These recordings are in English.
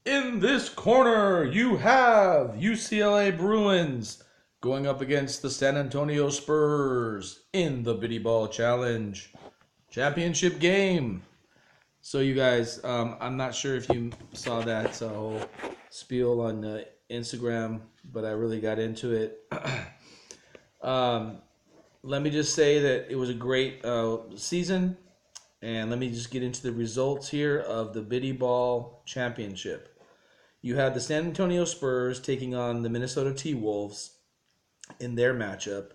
In this corner, you have UCLA Bruins going up against the San Antonio Spurs in the Biddy Ball Challenge championship game. So, you guys, I'm not sure if you saw that whole spiel on Instagram, but I really got into it. um, Let me just say that it was a great season, and let me just get into the results here of the Biddy Ball Championship. You had the San Antonio Spurs taking on the Minnesota T-Wolves in their matchup,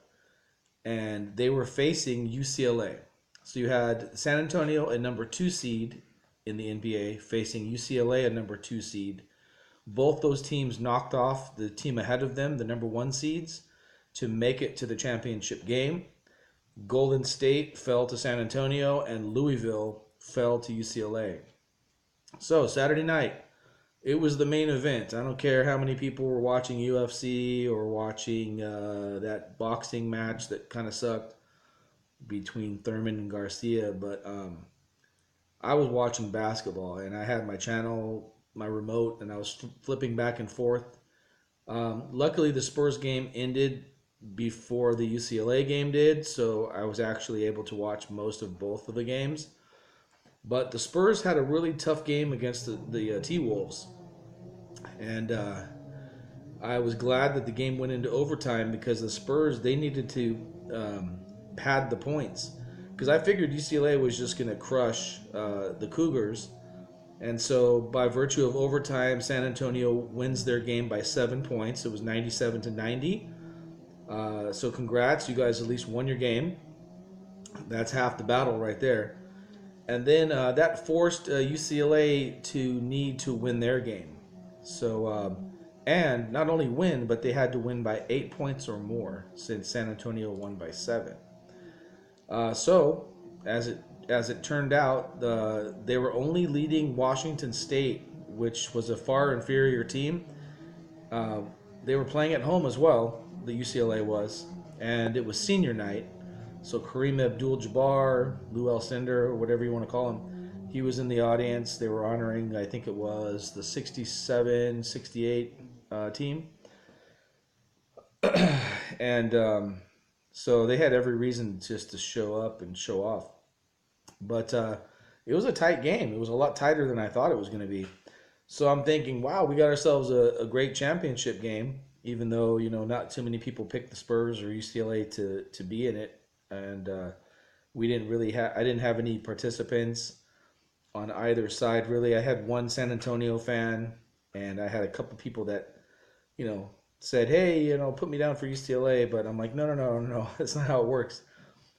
and they were facing UCLA. So you had San Antonio, a number 2 seed in the NBA, facing UCLA, a number 2 seed. Both those teams knocked off the team ahead of them, the number 1 seeds, to make it to the championship game. Golden State fell to San Antonio, and Louisville fell to UCLA. So Saturday night, it was the main event. I don't care how many people were watching UFC or watching that boxing match that kind of sucked between Thurman and Garcia, but I was watching basketball and I had my channel, my remote, and I was flipping back and forth. Luckily, the Spurs game ended before the UCLA game did, so I was actually able to watch most of both of the games. But the Spurs had a really tough game against the T-Wolves. And I was glad that the game went into overtime because the Spurs, they needed to pad the points. Because I figured UCLA was just going to crush the Cougars. And so by virtue of overtime, San Antonio wins their game by 7 points. It was 97-90. So congrats, you guys at least won your game. That's half the battle right there. And then that forced UCLA to need to win their game. So, and not only win, but they had to win by 8 points or more since San Antonio won by 7. So, as it turned out, they were only leading Washington State, which was a far inferior team. They were playing at home as well, the UCLA was, and it was senior night. So Kareem Abdul-Jabbar, Lou Alcindor, or whatever you want to call him, he was in the audience. They were honoring, I think it was the 67, 68 team. And so they had every reason just to show up and show off. But it was a tight game. It was a lot tighter than I thought it was going to be. So I'm thinking, wow, we got ourselves a great championship game, even though, not too many people picked the Spurs or UCLA to be in it. And we didn't really have, I didn't have any participants on either side, really. I had one San Antonio fan, and I had a couple people that, said, hey, put me down for UCLA. But I'm like, no, that's not how it works.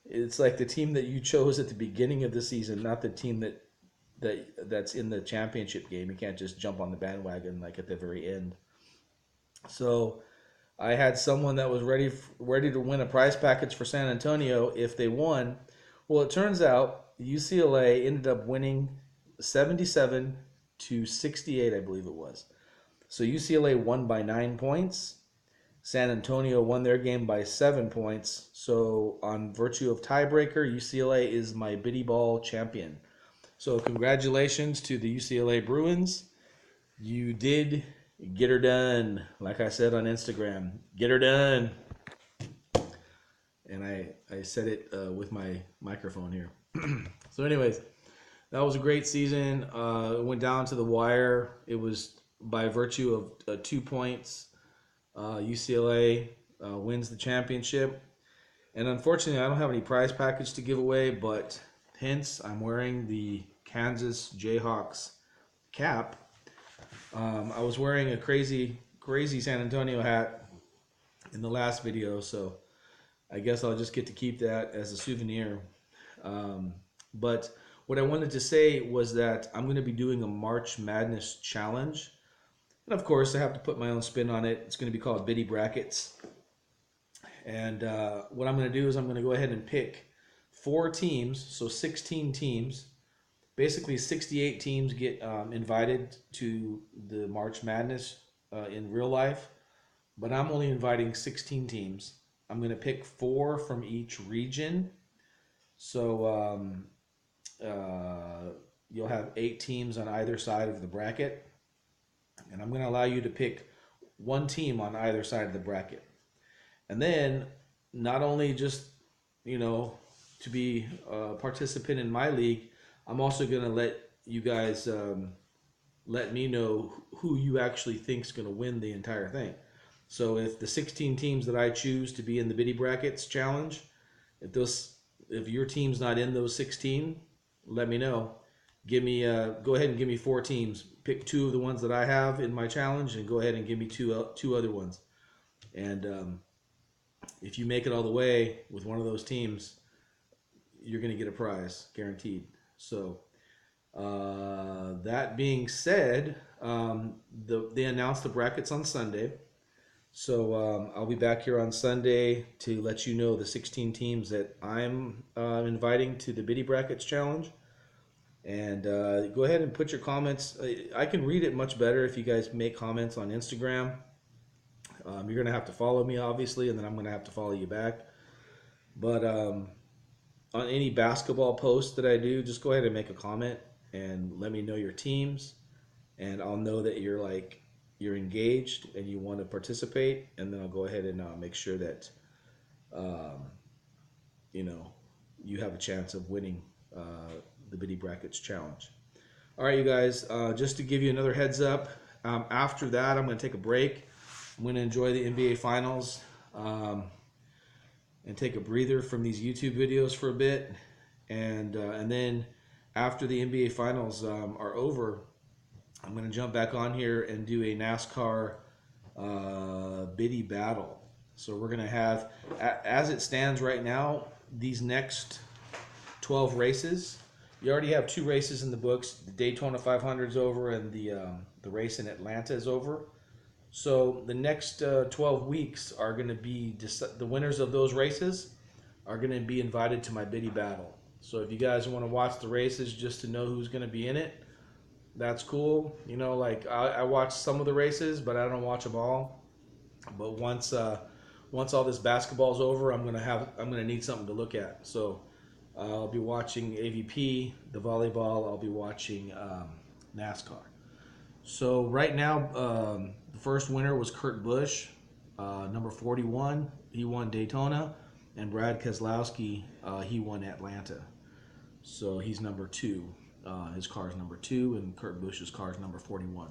It's like the team that you chose at the beginning of the season, not the team that's in the championship game. You can't just jump on the bandwagon like at the very end. So I had someone that was ready to win a prize package for San Antonio if they won. Well, it turns out UCLA ended up winning 77-68, I believe it was. So UCLA won by 9 points. San Antonio won their game by 7 points. So on virtue of tiebreaker, UCLA is my Biddy Ball champion. So congratulations to the UCLA Bruins. You did get her done. Like I said on Instagram, get her done. And I said it with my microphone here. So anyways, that was a great season. It went down to the wire. It was by virtue of 2 points. UCLA wins the championship. And unfortunately, I don't have any prize package to give away, but hence I'm wearing the Kansas Jayhawks cap. I was wearing a crazy San Antonio hat in the last video, so I guess I'll just get to keep that as a souvenir. But what I wanted to say was that I'm going to be doing a March Madness challenge. And of course, I have to put my own spin on it. It's going to be called Biddy Brackets. And what I'm going to do is I'm going to go ahead and pick 4 teams, so 16 teams. Basically, 68 teams get invited to the March Madness in real life, but I'm only inviting 16 teams. I'm going to pick 4 from each region. So you'll have 8 teams on either side of the bracket. And I'm going to allow you to pick one team on either side of the bracket. And then not only just, to be a participant in my league, I'm also going to let you guys let me know who you actually think is going to win the entire thing. So if the 16 teams that I choose to be in the Biddy Brackets challenge, if your team's not in those 16, let me know. Go ahead and give me 4 teams. Pick 2 of the ones that I have in my challenge, and go ahead and give me two other ones. And if you make it all the way with one of those teams, you're going to get a prize, guaranteed. So that being said, they announced the brackets on Sunday. So I'll be back here on Sunday to let you know the 16 teams that I'm inviting to the Biddy Brackets Challenge. And go ahead and put your comments. I can read it much better if you guys make comments on Instagram. You're going to have to follow me, obviously, and then I'm going to have to follow you back. But on any basketball post that I do, just go ahead and make a comment and let me know your teams. And I'll know that you're engaged and you want to participate. And then I'll go ahead and make sure that, you have a chance of winning the Biddy Brackets Challenge. All right, you guys, just to give you another heads up, after that, I'm going to take a break. I'm going to enjoy the NBA Finals and take a breather from these YouTube videos for a bit. And then after the NBA Finals are over, I'm going to jump back on here and do a NASCAR Biddy battle. So we're going to have, as it stands right now, these next 12 races. You already have 2 races in the books. The Daytona 500 is over, and the race in Atlanta is over. So the next 12 weeks are going to be the winners of those races are going to be invited to my Biddy battle. So if you guys want to watch the races just to know who's going to be in it, that's cool. I watch some of the races, but I don't watch them all. But once all this basketball's over, I'm gonna need something to look at. So I'll be watching AVP, the volleyball. I'll be watching NASCAR. So right now, the first winner was Kurt Busch, number 41. He won Daytona, and Brad Keselowski, he won Atlanta. So he's number 2. His car is number 2, and Kurt Busch's car is number 41.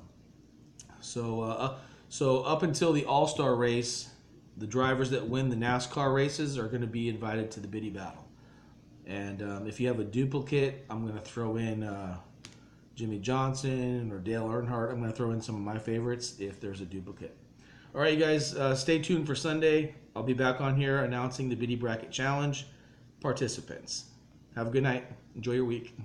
So up until the All-Star race, the drivers that win the NASCAR races are going to be invited to the Biddy battle. And if you have a duplicate, I'm going to throw in Jimmy Johnson or Dale Earnhardt. I'm going to throw in some of my favorites if there's a duplicate. All right, you guys, stay tuned for Sunday. I'll be back on here announcing the Biddy Bracket Challenge participants. Have a good night. Enjoy your week.